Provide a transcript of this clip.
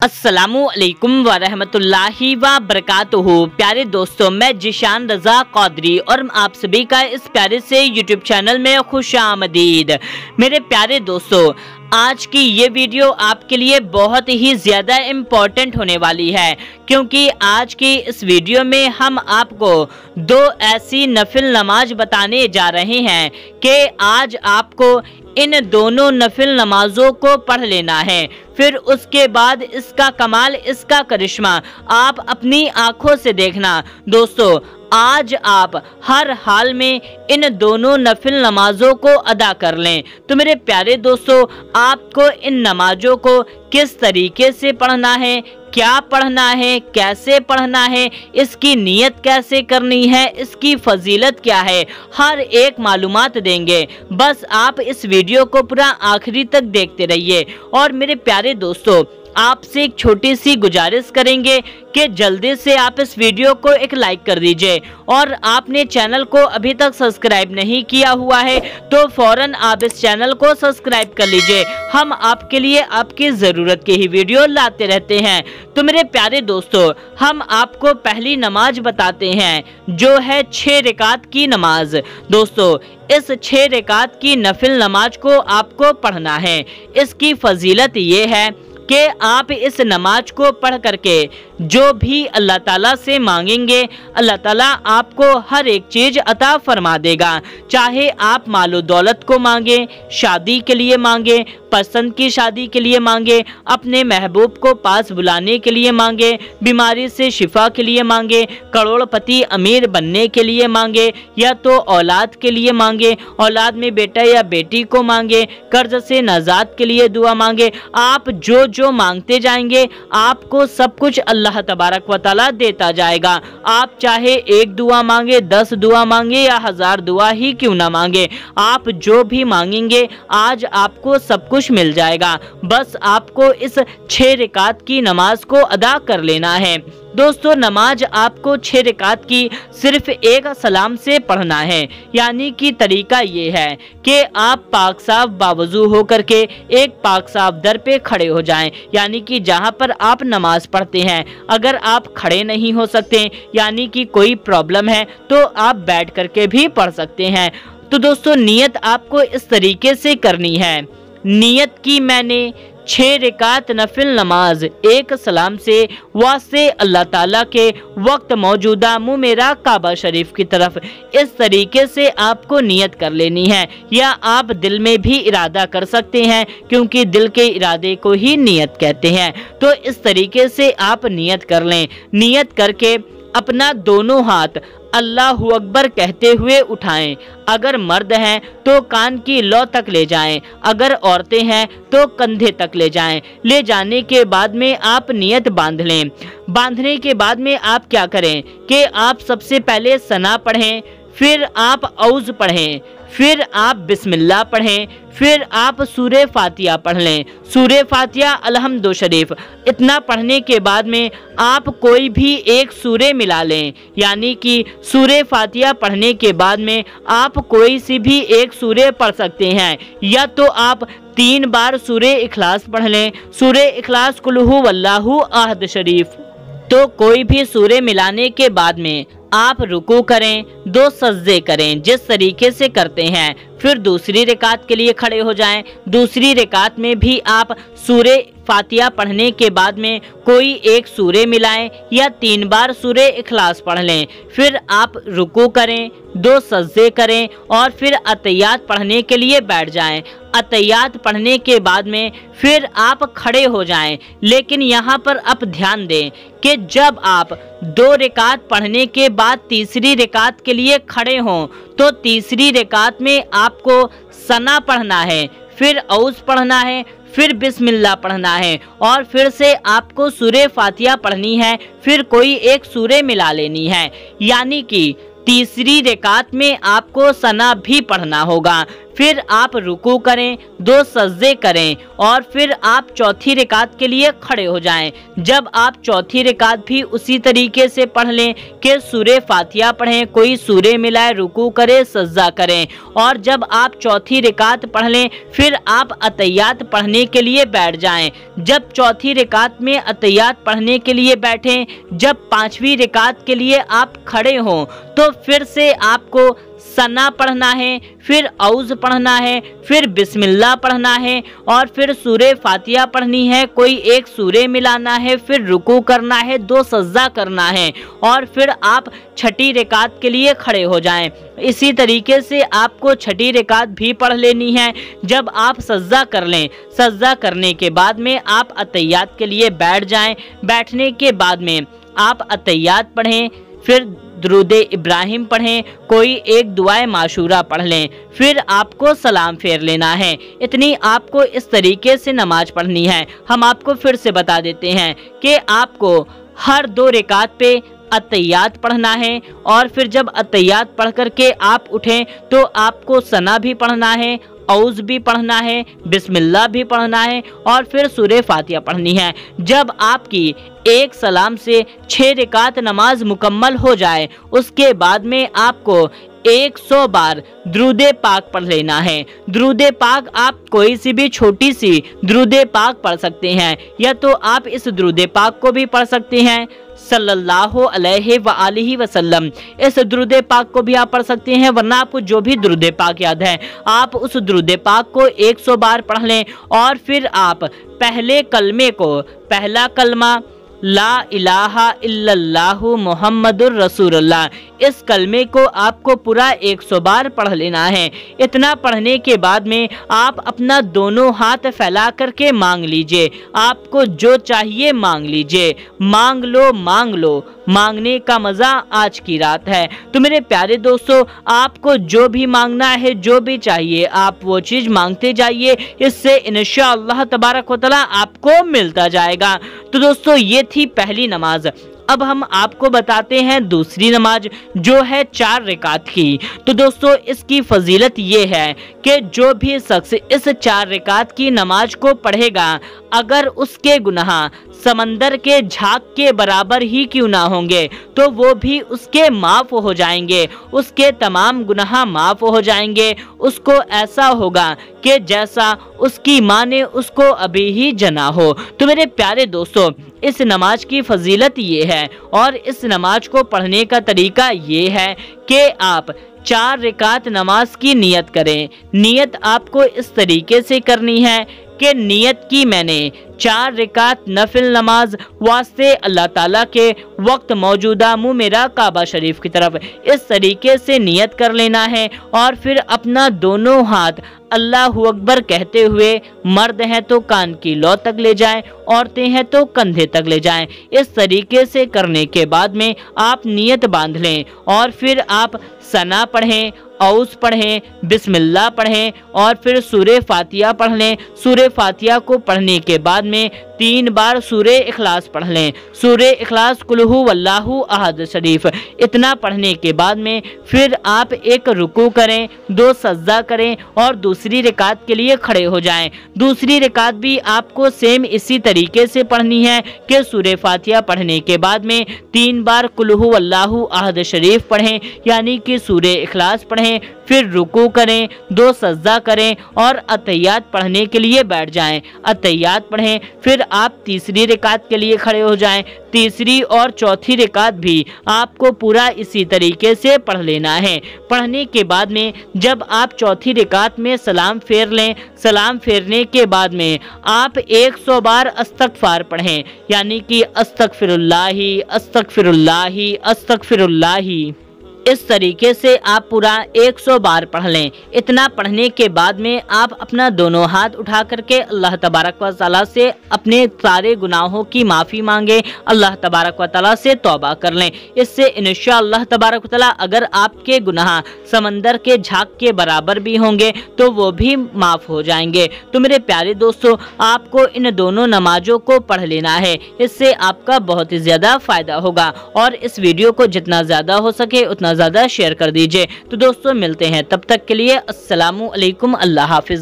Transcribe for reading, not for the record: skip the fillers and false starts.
अस्सलामुअलैकुम वरहमतुल्लाहि व बरकातुहू। प्यारे दोस्तों, मैं जिशान रज़ा कौदरी और आप सभी का इस प्यारे से यूट्यूब चैनल में खुशामदीद। मेरे प्यारे दोस्तों, आज की ये वीडियो आपके लिए बहुत ही ज़्यादा इम्पोर्टेंट होने वाली है, क्योंकि आज की इस वीडियो में हम आपको दो ऐसी नफिल नमाज बताने जा रहे हैं कि आज आपको इन दोनों नफिल नमाजों को पढ़ लेना है। फिर उसके बाद इसका कमाल, इसका करिश्मा आप अपनी आंखों से देखना। दोस्तों, आज आप हर हाल में इन दोनों नफिल नमाजों को अदा कर लें। तो मेरे प्यारे दोस्तों, आपको इन नमाजों को किस तरीके से पढ़ना है, क्या पढ़ना है, कैसे पढ़ना है, इसकी नियत कैसे करनी है, इसकी फजीलत क्या है, हर एक मालूमात देंगे। बस आप इस वीडियो को पूरा आखिरी तक देखते रहिए। और मेरे प्यारे दोस्तों, आपसे एक छोटी सी गुजारिश करेंगे कि जल्दी से आप इस वीडियो को एक लाइक कर दीजिए, और आपने चैनल को अभी तक सब्सक्राइब नहीं किया हुआ है तो फौरन आप इस चैनल को सब्सक्राइब कर लीजिए। हम आपके लिए आपकी ज़रूरत की ही वीडियो लाते रहते हैं। तो मेरे प्यारे दोस्तों, हम आपको पहली नमाज बताते हैं, जो है 6 रकात की नमाज। दोस्तों, इस 6 रकात की नफिल नमाज को आपको पढ़ना है। इसकी फजीलत ये है कि आप इस नमाज को पढ़ करके जो भी अल्लाह ताला से मांगेंगे, अल्लाह ताला आपको हर एक चीज़ अता फरमा देगा। चाहे आप मालो दौलत को मांगे, शादी के लिए मांगे, पसंद की शादी के लिए मांगे, अपने महबूब को पास बुलाने के लिए मांगे, बीमारी से शिफा के लिए मांगे, करोड़पति अमीर बनने के लिए मांगे, या तो औलाद के लिए मांगे, औलाद में बेटा या बेटी को मांगे, कर्ज से नजात के लिए दुआ मांगे। आप जो जो मांगते जाएंगे आपको सब कुछ अल्लाह तबारक व तआला देता जाएगा। आप चाहे 1 दुआ मांगे, 10 दुआ मांगे या 1000 दुआ ही क्यों ना मांगे, आप जो भी मांगेंगे आज आपको सब कुछ मिल जाएगा। बस आपको इस 6 रकात की नमाज को अदा कर लेना है। दोस्तों, नमाज आपको 6 रकात की सिर्फ एक सलाम से पढ़ना है। यानी कि तरीका ये है कि आप पाक साफ बावजू होकर के एक पाक साफ दर पे खड़े हो जाएं। यानी कि जहां पर आप नमाज पढ़ते हैं, अगर आप खड़े नहीं हो सकते, यानी कि कोई प्रॉब्लम है, तो आप बैठ करके भी पढ़ सकते हैं। तो दोस्तों, नियत आपको इस तरीके से करनी है। नियत की मैंने 6 रकात नफिल नमाज एक सलाम से वास्ते अल्लाह ताला के वक्त मौजूदा मुँह मेरा काबा शरीफ की तरफ, इस तरीके से आपको नियत कर लेनी है। या आप दिल में भी इरादा कर सकते हैं, क्योंकि दिल के इरादे को ही नियत कहते हैं। तो इस तरीके से आप नियत कर लें। नियत करके अपना दोनों हाथ अल्लाहु अकबर कहते हुए उठाएं। अगर मर्द हैं तो कान की लौ तक ले जाएं, अगर औरतें हैं तो कंधे तक ले जाएं। ले जाने के बाद में आप नियत बांध लें। बांधने के बाद में आप क्या करें कि आप सबसे पहले सना पढ़ें, फिर आप औज़ पढ़ें, फिर आप बिस्मिल्लाह पढ़ें, फिर आप सूरे फातिहा पढ़ लें। सूरे फातिहा अलहम्दु शरीफ इतना पढ़ने के बाद में आप कोई भी एक सूरे मिला लें। यानी कि सूरे फातिहा पढ़ने के बाद में आप कोई सी भी एक सूरे पढ़ सकते हैं, या तो आप 3 बार सूरे इखलास पढ़ लें। सूरे इखलास कुल हु वल्लाहु अहद शरीफ। तो कोई भी सूरे मिलाने के बाद में आप रुकू करें, 2 सजदे करें जिस तरीके से करते हैं। फिर दूसरी रकात के लिए खड़े हो जाएं। दूसरी रकात में भी आप सूरे फातिहा पढ़ने के बाद में कोई एक सूरे मिलाएं या 3 बार सूरे इखलास पढ़ लें। फिर आप रुकू करें, 2 सजदे करें और फिर अतहियात पढ़ने के लिए बैठ जाएं। अतहियात पढ़ने के बाद में फिर आप खड़े हो जाएं। लेकिन यहाँ पर आप ध्यान दें कि जब आप 2 रकात पढ़ने के बाद तीसरी रकात के लिए खड़े हों, तो तीसरी रकात में आपको सना पढ़ना है, फिर औज़ पढ़ना है, फिर बिस्मिल्लाह पढ़ना है, और फिर से आपको सूरे फातिहा पढ़नी है, फिर कोई एक सूरे मिला लेनी है। यानी कि तीसरी रकात में आपको सना भी पढ़ना होगा, फिर आप रुकू करें, 2 सजदे करें और फिर आप चौथी रकात के लिए खड़े हो जाएं। जब आप चौथी रकात भी उसी तरीके से पढ़ लें कि सूरे फातिहा पढ़ें, कोई सूरे मिलाए, रुकू करें, सजदा करें और जब आप चौथी रकात पढ़ लें फिर आप अतहियात पढ़ने के लिए बैठ जाएं। जब चौथी रकात में अतहियात पढ़ने के लिए बैठें, जब 5वीं रकात के लिए आप खड़े हों तो फिर से आपको सना पढ़ना है, फिर औज पढ़ना है, फिर बिस्मिल्लाह पढ़ना है और फिर सूरे फातिहा पढ़नी है, कोई एक सूरे मिलाना है, फिर रुकू करना है, 2 सजदा करना है और फिर आप छठी रकात के लिए खड़े हो जाएं। इसी तरीके से आपको छठी रकात भी पढ़ लेनी है। जब आप सजदा कर लें, सजदा करने के बाद में आप अतहियात के लिए बैठ जाएं। बैठने के बाद में आप अतहियात पढ़ें, फिर दुरूद इब्राहिम पढ़ें, कोई एक दुआए माशूरा पढ़ लें, फिर आपको सलाम फेर लेना है। इतनी आपको इस तरीके से नमाज पढ़नी है। हम आपको फिर से बता देते हैं कि आपको हर 2 रकात पे अतहियात पढ़ना है और फिर जब अतहियात पढ़ करके आप उठें तो आपको सना भी पढ़ना है, औज भी पढ़ना है, बिस्मिल्लाह भी पढ़ना है और फिर सूरे फातिहा पढ़नी है। जब आपकी एक सलाम से 6 रकात नमाज मुकम्मल हो जाए उसके बाद में आपको 100 बार दुरूद पाक पढ़ लेना है। दुरूद पाक आप कोई सी भी छोटी सी दुरूद पाक पढ़ सकते हैं या तो आप इस दुरूद पाक को भी पढ़ सकते हैं सल्लल्लाहु अलैहि व आलिहि वसल्लम। इस दुरूद पाक को भी आप पढ़ सकते हैं, वरना आपको जो भी दुरूद पाक याद है आप उस दुरूद पाक को 100 बार पढ़ लें और फिर आप पहले कलमे को, पहला कलमा ला इलाहा इल्लल्लाहु मुहम्मदुर रसूलुल्लाह, इस कलमे को आपको पूरा 100 बार पढ़ लेना है। इतना पढ़ने के बाद में आप अपना दोनों हाथ फैला करके मांग लीजिए, आपको जो चाहिए मांग लीजिए। मांग लो, मांग लो, मांगने का मज़ा आज की रात है। तो मेरे प्यारे दोस्तों, आपको जो भी मांगना है, जो भी चाहिए, आप वो चीज़ मांगते जाइए, इससे इंशाअल्लाह तबारक व तआला आपको मिलता जाएगा। तो दोस्तों, ये थी पहली नमाज। अब हम आपको बताते हैं दूसरी नमाज जो है 4 रकात की। तो दोस्तों, इसकी फजीलत ये है कि जो भी शख्स इस 4 रकात की नमाज को पढ़ेगा, अगर उसके गुनाह समंदर के झाग के बराबर ही क्यों ना होंगे तो वो भी उसके माफ़ हो जाएंगे, उसके तमाम गुनाह माफ़ हो जाएंगे। उसको ऐसा होगा कि जैसा उसकी माँ ने उसको अभी ही जना हो। तो मेरे प्यारे दोस्तों, इस नमाज की फजीलत ये है और इस नमाज को पढ़ने का तरीका ये है कि आप 4 रकात नमाज की नियत करें। नियत आपको इस तरीके से करनी है कि नियत की मैंने 4 रकात नफिल नमाज वास्ते अल्लाह ताला के वक्त मौजूदा मुँह मेरा काबा शरीफ की तरफ, इस तरीके से नियत कर लेना है और फिर अपना दोनों हाथ अल्लाहु अकबर कहते हुए, मर्द हैं तो कान की लौ तक ले जाएं, औरतें हैं तो कंधे तक ले जाएं। इस तरीके से करने के बाद में आप नियत बांध लें और फिर आप सना पढ़ें, औस पढ़ें, बिस्मिल्लाह पढ़ें और फिर सूरे फातिहा पढ़ लें। सूरे फातिहा को पढ़ने के बाद में 3 बार सूरे इखलास पढ़ लें। सूरे इखलास कुल हु वल्लाहु अहद शरीफ, इतना पढ़ने के बाद में फिर आप एक रुकू करें, 2 सजदा करें और दूसरी रकात के लिए खड़े हो जाएं। दूसरी रकात भी आपको सेम इसी तरीके से पढ़नी है कि सूरे फातिहा पढ़ने के बाद में 3 बार कुल हु वल्लाहु अहद शरीफ पढ़ें, यानी कि सूरे इखलास पढ़ें, फिर रुकू करें, 2 सजदा करें और अतहियात पढ़ने के लिए बैठ जाएं। अतहियात पढ़ें, फिर आप तीसरी रकात के लिए खड़े हो जाएं। तीसरी और चौथी रकात भी आपको पूरा इसी तरीके से पढ़ लेना है। पढ़ने के बाद में जब आप चौथी रकात में सलाम फेर लें, सलाम फेरने के बाद में आप 100 बार अस्तगफार पढ़ें, यानी कि अस्तगफिरुल्लाही अस्तगफिरुल्लाही अस्तगफिरुल्लाही। इस तरीके से आप पूरा 100 बार पढ़ लें। इतना पढ़ने के बाद में आप अपना दोनों हाथ उठा करके अल्लाह तबारक व तआला से अपने सारे गुनाहों की माफ़ी मांगे, अल्लाह तबारक व तआला से तौबा कर लें। इससे इंशाअल्लाह तबारक व तआला अगर आपके गुनाह समंदर के झाग के बराबर भी होंगे तो वो भी माफ़ हो जाएंगे। तो मेरे प्यारे दोस्तों, आपको इन दोनों नमाजों को पढ़ लेना है, इससे आपका बहुत ही ज़्यादा फ़ायदा होगा और इस वीडियो को जितना ज़्यादा हो सके उतना ज़्यादा शेयर कर दीजिए। तो दोस्तों मिलते हैं, तब तक के लिए अस्सलामु अलैकुम, अल्लाह हाफिज़।